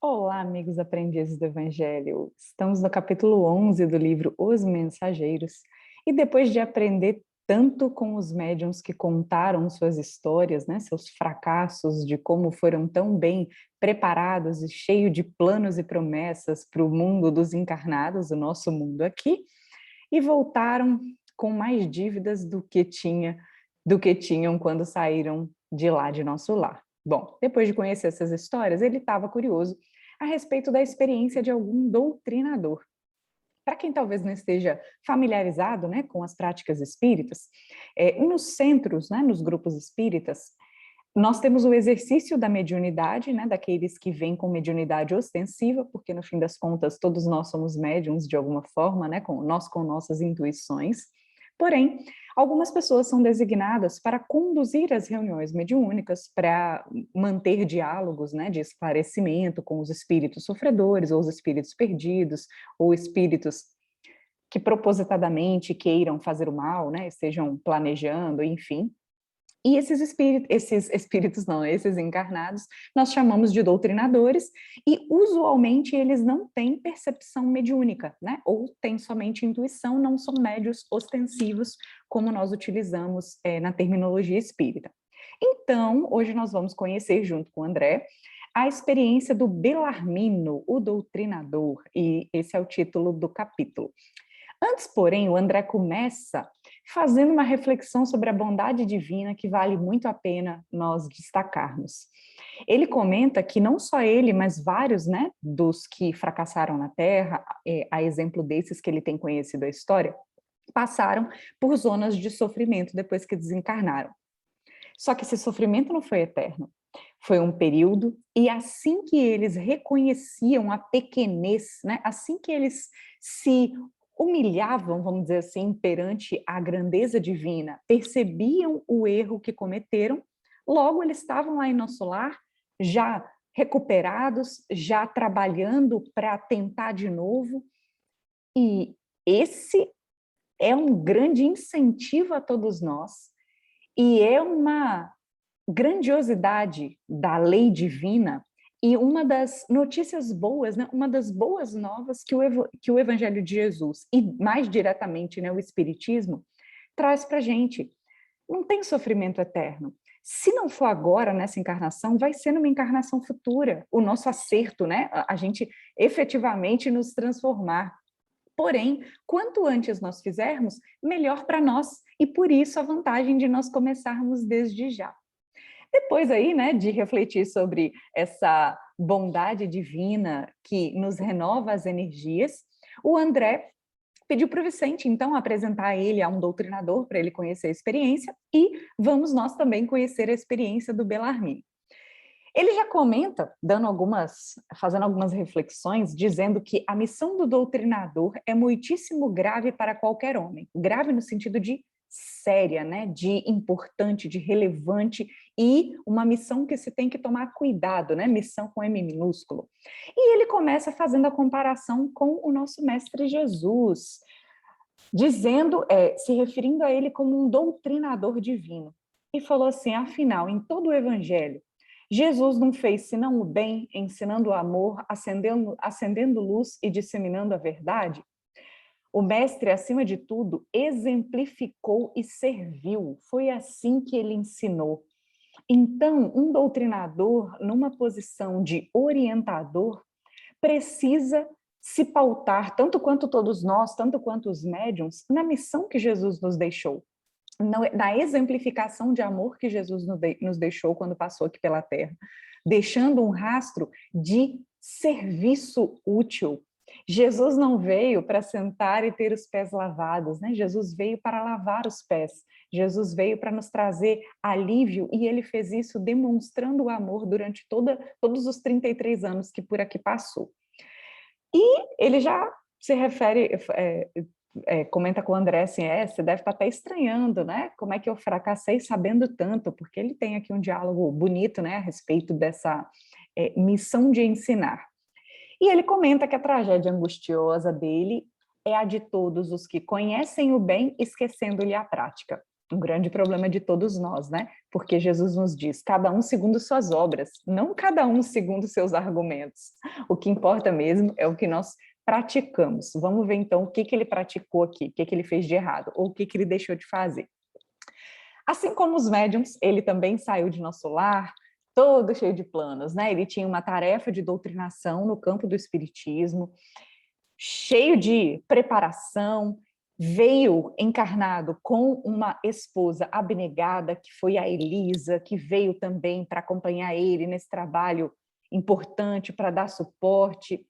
Olá, amigos aprendizes do Evangelho. Estamos no capítulo 11 do livro Os Mensageiros. E depois de aprender tanto com os médiuns que contaram suas histórias, né, seus fracassos, de como foram tão bem preparados e cheios de planos e promessas para o mundo dos encarnados, o nosso mundo aqui, e voltaram com mais dívidas do que tinham quando saíram de lá, de nosso lar. Bom, depois de conhecer essas histórias, ele estava curioso a respeito da experiência de algum doutrinador. Para quem talvez não esteja familiarizado, né, com as práticas espíritas, nos centros, né, nos grupos espíritas, nós temos o exercício da mediunidade, né, daqueles que vêm com mediunidade ostensiva, porque no fim das contas todos nós somos médiums de alguma forma, né, com nossas intuições. Porém, algumas pessoas são designadas para conduzir as reuniões mediúnicas, para manter diálogos, né, de esclarecimento com os espíritos sofredores, ou os espíritos perdidos, ou espíritos que propositadamente queiram fazer o mal, né, estejam planejando, enfim. E esses encarnados, nós chamamos de doutrinadores, e usualmente eles não têm percepção mediúnica, né? Ou têm somente intuição, não são médios ostensivos, como nós utilizamos na terminologia espírita. Então, hoje nós vamos conhecer, junto com o André, a experiência do Belarmino, o doutrinador, e esse é o título do capítulo. Antes, porém, o André começa fazendo uma reflexão sobre a bondade divina que vale muito a pena nós destacarmos. Ele comenta que não só ele, mas vários, né, dos que fracassaram na Terra, a exemplo desses que ele tem conhecido a história, passaram por zonas de sofrimento depois que desencarnaram. Só que esse sofrimento não foi eterno. Foi um período, e assim que eles reconheciam a pequenez, né, assim que eles se humilhavam, vamos dizer assim, perante a grandeza divina, percebiam o erro que cometeram, logo eles estavam lá em nosso lar, já recuperados, já trabalhando para tentar de novo, e esse é um grande incentivo a todos nós, e é uma grandiosidade da lei divina, e uma das notícias boas, né, uma das boas novas que o Evangelho de Jesus, e mais diretamente, né, o Espiritismo, traz para a gente. Não tem sofrimento eterno. Se não for agora, nessa encarnação, vai ser numa encarnação futura, o nosso acerto, né, a gente efetivamente nos transformar. Porém, quanto antes nós fizermos, melhor para nós, e por isso a vantagem de nós começarmos desde já. Depois aí, né, de refletir sobre essa bondade divina que nos renova as energias, o André pediu para o Vicente, então, apresentar ele a um doutrinador para ele conhecer a experiência, e vamos nós também conhecer a experiência do Bellarmine. Ele já comenta, fazendo algumas reflexões, dizendo que a missão do doutrinador é muitíssimo grave para qualquer homem. Grave no sentido de séria, né? De importante, de relevante, e uma missão que se tem que tomar cuidado, né? Missão com M minúsculo. E ele começa fazendo a comparação com o nosso mestre Jesus, dizendo, se referindo a ele como um doutrinador divino. E falou assim: afinal, em todo o evangelho, Jesus não fez senão o bem, ensinando o amor, acendendo luz e disseminando a verdade? O mestre, acima de tudo, exemplificou e serviu. Foi assim que ele ensinou. Então, um doutrinador, numa posição de orientador, precisa se pautar, tanto quanto todos nós, tanto quanto os médiuns, na missão que Jesus nos deixou, na exemplificação de amor que Jesus nos deixou quando passou aqui pela Terra, deixando um rastro de serviço útil. Jesus não veio para sentar e ter os pés lavados, né? Jesus veio para lavar os pés. Jesus veio para nos trazer alívio, e ele fez isso demonstrando o amor durante todos os 33 anos que por aqui passou. E ele já se refere, comenta com o André assim, você deve estar até estranhando, né? Como é que eu fracassei sabendo tanto? Porque ele tem aqui um diálogo bonito, né, a respeito dessa missão de ensinar. E ele comenta que a tragédia angustiosa dele é a de todos os que conhecem o bem, esquecendo-lhe a prática. Um grande problema de todos nós, né? Porque Jesus nos diz, cada um segundo suas obras, não cada um segundo seus argumentos. O que importa mesmo é o que nós praticamos. Vamos ver então o que ele praticou aqui, o que ele fez de errado, ou o que ele deixou de fazer. Assim como os médiums, ele também saiu de nosso lar todo cheio de planos, né? Ele tinha uma tarefa de doutrinação no campo do espiritismo, cheio de preparação, veio encarnado com uma esposa abnegada, que foi a Elisa, que veio também para acompanhar ele nesse trabalho importante, para dar suporte.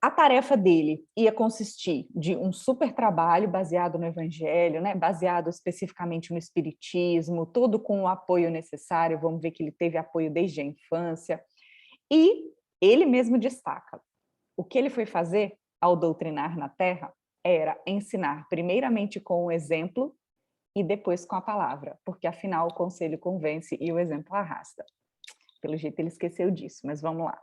A tarefa dele ia consistir de um super trabalho baseado no Evangelho, né? Baseado especificamente no Espiritismo, tudo com o apoio necessário. Vamos ver que ele teve apoio desde a infância. E ele mesmo destaca: o que ele foi fazer ao doutrinar na Terra era ensinar primeiramente com o exemplo e depois com a palavra, porque afinal o conselho convence e o exemplo arrasta. Pelo jeito ele esqueceu disso, mas vamos lá.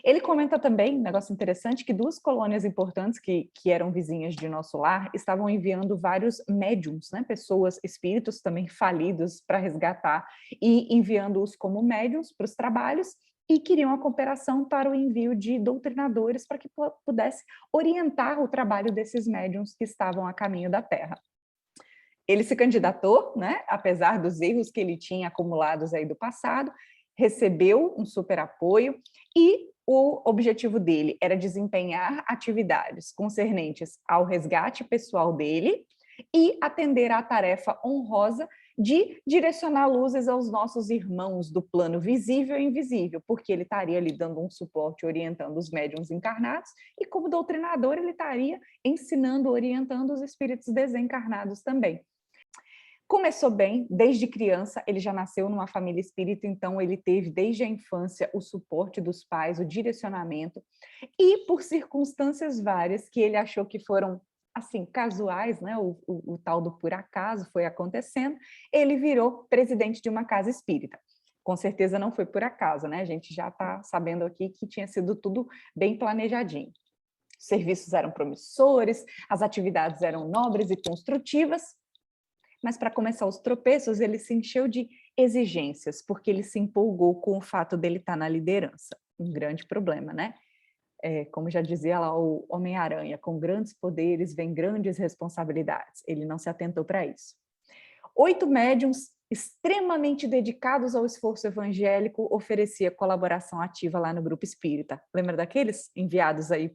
Ele comenta também, um negócio interessante, que duas colônias importantes que eram vizinhas de nosso lar estavam enviando vários médiums, né, pessoas, espíritos também falidos para resgatar e enviando-os como médiums para os trabalhos e queriam a cooperação para o envio de doutrinadores para que pudesse orientar o trabalho desses médiums que estavam a caminho da Terra. Ele se candidatou, né, apesar dos erros que ele tinha acumulados aí do passado, recebeu um super apoio e o objetivo dele era desempenhar atividades concernentes ao resgate pessoal dele e atender à tarefa honrosa de direcionar luzes aos nossos irmãos do plano visível e invisível, porque ele estaria ali dando um suporte, orientando os médiuns encarnados, e como doutrinador ele estaria ensinando, orientando os espíritos desencarnados também. Começou bem, desde criança, ele já nasceu numa família espírita, então ele teve desde a infância o suporte dos pais, o direcionamento, e por circunstâncias várias que ele achou que foram, assim, casuais, né? O tal do por acaso foi acontecendo, ele virou presidente de uma casa espírita. Com certeza não foi por acaso, né? A gente já está sabendo aqui que tinha sido tudo bem planejadinho. Os serviços eram promissores, as atividades eram nobres e construtivas, mas para começar os tropeços, ele se encheu de exigências, porque ele se empolgou com o fato dele estar na liderança. Um grande problema, né? Como já dizia lá o Homem-Aranha, com grandes poderes vem grandes responsabilidades. Ele não se atentou para isso. 8 médiums extremamente dedicados ao esforço evangélico oferecia colaboração ativa lá no grupo espírita. Lembra daqueles enviados aí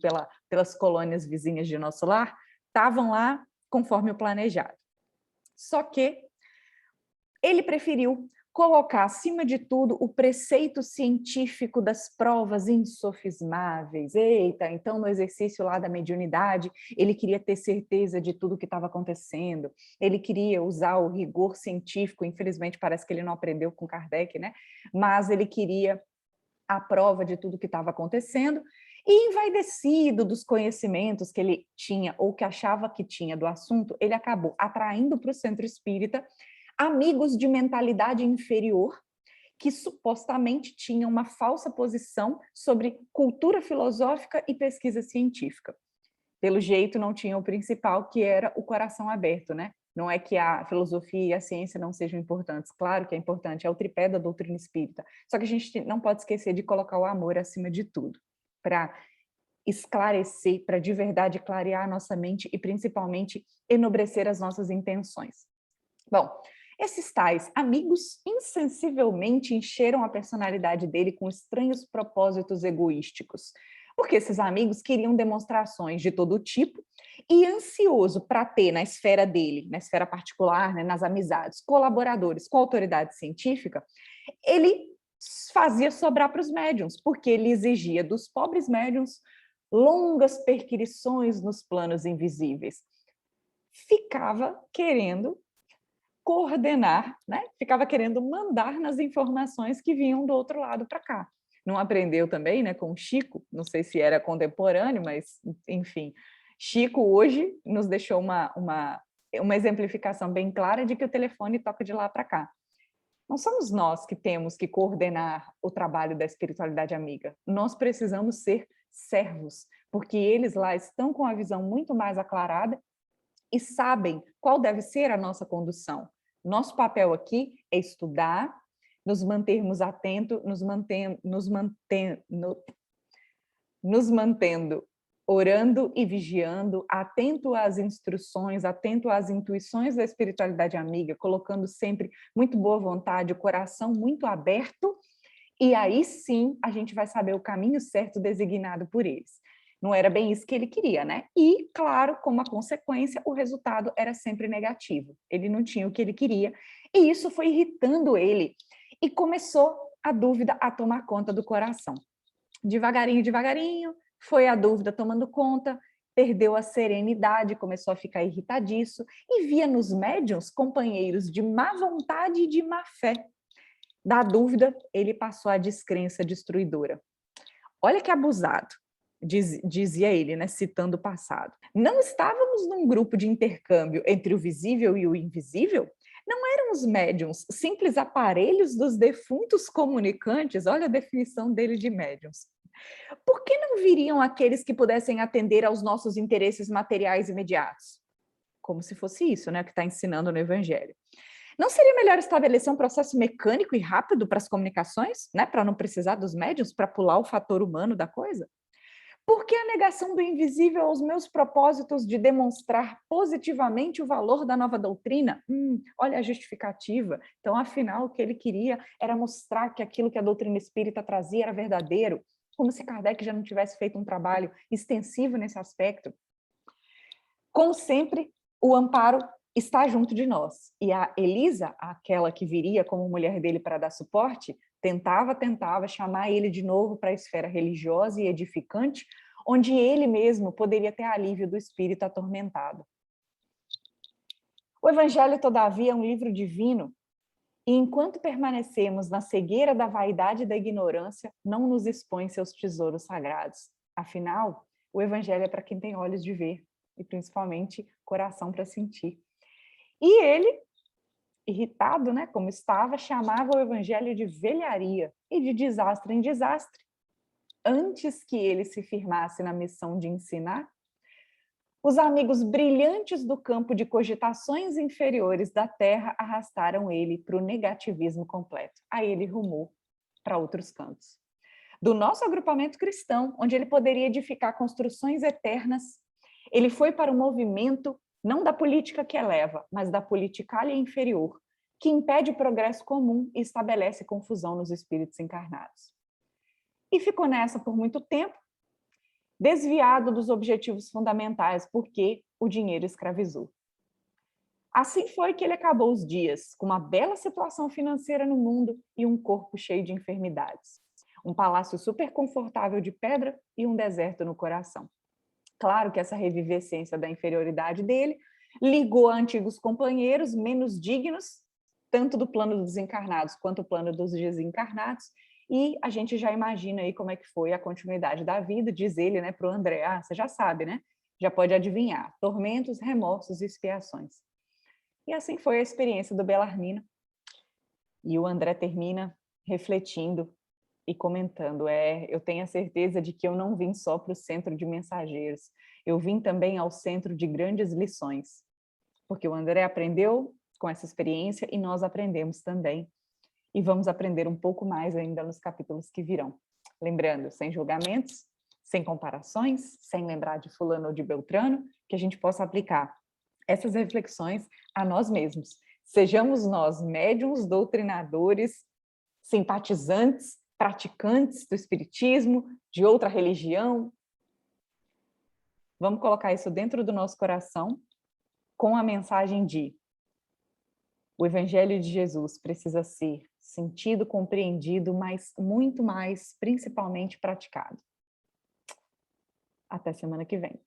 pelas colônias vizinhas de nosso lar? Estavam lá conforme o planejado. Só que ele preferiu colocar acima de tudo o preceito científico das provas insofismáveis. Eita, então no exercício lá da mediunidade, ele queria ter certeza de tudo que estava acontecendo, ele queria usar o rigor científico, infelizmente parece que ele não aprendeu com Kardec, né? Mas ele queria a prova de tudo que estava acontecendo, e envaidecido dos conhecimentos que ele tinha ou que achava que tinha do assunto, ele acabou atraindo para o centro espírita amigos de mentalidade inferior que supostamente tinham uma falsa posição sobre cultura filosófica e pesquisa científica. Pelo jeito, não tinha o principal, que era o coração aberto, né? Não é que a filosofia e a ciência não sejam importantes, claro que é importante, é o tripé da doutrina espírita. Só que a gente não pode esquecer de colocar o amor acima de tudo, para esclarecer, para de verdade clarear a nossa mente e principalmente enobrecer as nossas intenções. Bom, esses tais amigos insensivelmente encheram a personalidade dele com estranhos propósitos egoísticos, porque esses amigos queriam demonstrações de todo tipo e ansioso para ter na esfera dele, na esfera particular, né, nas amizades, colaboradores com autoridade científica, ele fazia sobrar para os médiuns, porque ele exigia dos pobres médiuns longas perquirições nos planos invisíveis. Ficava querendo coordenar, né? Ficava querendo mandar nas informações que vinham do outro lado para cá. Não aprendeu também, né, com o Chico, não sei se era contemporâneo, mas, enfim, Chico hoje nos deixou uma exemplificação bem clara de que o telefone toca de lá para cá. Não somos nós que temos que coordenar o trabalho da espiritualidade amiga. Nós precisamos ser servos, porque eles lá estão com a visão muito mais aclarada e sabem qual deve ser a nossa condução. Nosso papel aqui é estudar, nos mantermos atentos, nos mantendo orando e vigiando, atento às instruções, atento às intuições da espiritualidade amiga, colocando sempre muito boa vontade, o coração muito aberto, e aí sim a gente vai saber o caminho certo designado por eles. Não era bem isso que ele queria, né? E, claro, como a consequência, o resultado era sempre negativo. Ele não tinha o que ele queria, e isso foi irritando ele. E começou a dúvida a tomar conta do coração. Devagarinho, devagarinho, foi a dúvida tomando conta, perdeu a serenidade, começou a ficar irritadiço e via nos médiuns companheiros de má vontade e de má fé. Da dúvida, ele passou à descrença destruidora. Olha que abusado, dizia ele, né, citando o passado. Não estávamos num grupo de intercâmbio entre o visível e o invisível? Não eram os médiuns simples aparelhos dos defuntos comunicantes? Olha a definição dele de médiuns. Por que não viriam aqueles que pudessem atender aos nossos interesses materiais imediatos? Como se fosse isso, né, que está ensinando no Evangelho. Não seria melhor estabelecer um processo mecânico e rápido para as comunicações, né, para não precisar dos médiuns, para pular o fator humano da coisa? Por que a negação do invisível aos meus propósitos de demonstrar positivamente o valor da nova doutrina? Olha a justificativa. Então, afinal, o que ele queria era mostrar que aquilo que a doutrina espírita trazia era verdadeiro, como se Kardec já não tivesse feito um trabalho extensivo nesse aspecto. Como sempre, o amparo está junto de nós. E a Elisa, aquela que viria como mulher dele para dar suporte, tentava chamar ele de novo para a esfera religiosa e edificante, onde ele mesmo poderia ter alívio do espírito atormentado. O Evangelho, todavia, é um livro divino, e enquanto permanecemos na cegueira da vaidade e da ignorância, não nos expõe seus tesouros sagrados. Afinal, o Evangelho é para quem tem olhos de ver, e principalmente coração para sentir. E ele, irritado, né, como estava, chamava o Evangelho de velharia e de desastre em desastre. Antes que ele se firmasse na missão de ensinar, os amigos brilhantes do campo de cogitações inferiores da Terra arrastaram ele para o negativismo completo. Aí ele rumou para outros cantos. Do nosso agrupamento cristão, onde ele poderia edificar construções eternas, ele foi para o movimento não da política que eleva, mas da politicália inferior, que impede o progresso comum e estabelece confusão nos espíritos encarnados. E ficou nessa por muito tempo, desviado dos objetivos fundamentais, porque o dinheiro escravizou. Assim foi que ele acabou os dias, com uma bela situação financeira no mundo e um corpo cheio de enfermidades. Um palácio super confortável de pedra e um deserto no coração. Claro que essa revivescência da inferioridade dele ligou a antigos companheiros menos dignos, tanto do plano dos encarnados quanto do plano dos desencarnados, e a gente já imagina aí como é que foi a continuidade da vida, diz ele, né, para o André, você já sabe, né? Já pode adivinhar, tormentos, remorsos e expiações. E assim foi a experiência do Belarmino. E o André termina refletindo e comentando, eu tenho a certeza de que eu não vim só para o centro de mensageiros, eu vim também ao centro de grandes lições, porque o André aprendeu com essa experiência e nós aprendemos também, e vamos aprender um pouco mais ainda nos capítulos que virão. Lembrando, sem julgamentos, sem comparações, sem lembrar de fulano ou de beltrano, que a gente possa aplicar essas reflexões a nós mesmos. Sejamos nós médiuns, doutrinadores, simpatizantes, praticantes do espiritismo, de outra religião. Vamos colocar isso dentro do nosso coração com a mensagem de o Evangelho de Jesus precisa ser sentido, compreendido, mas muito mais, principalmente, praticado. Até semana que vem.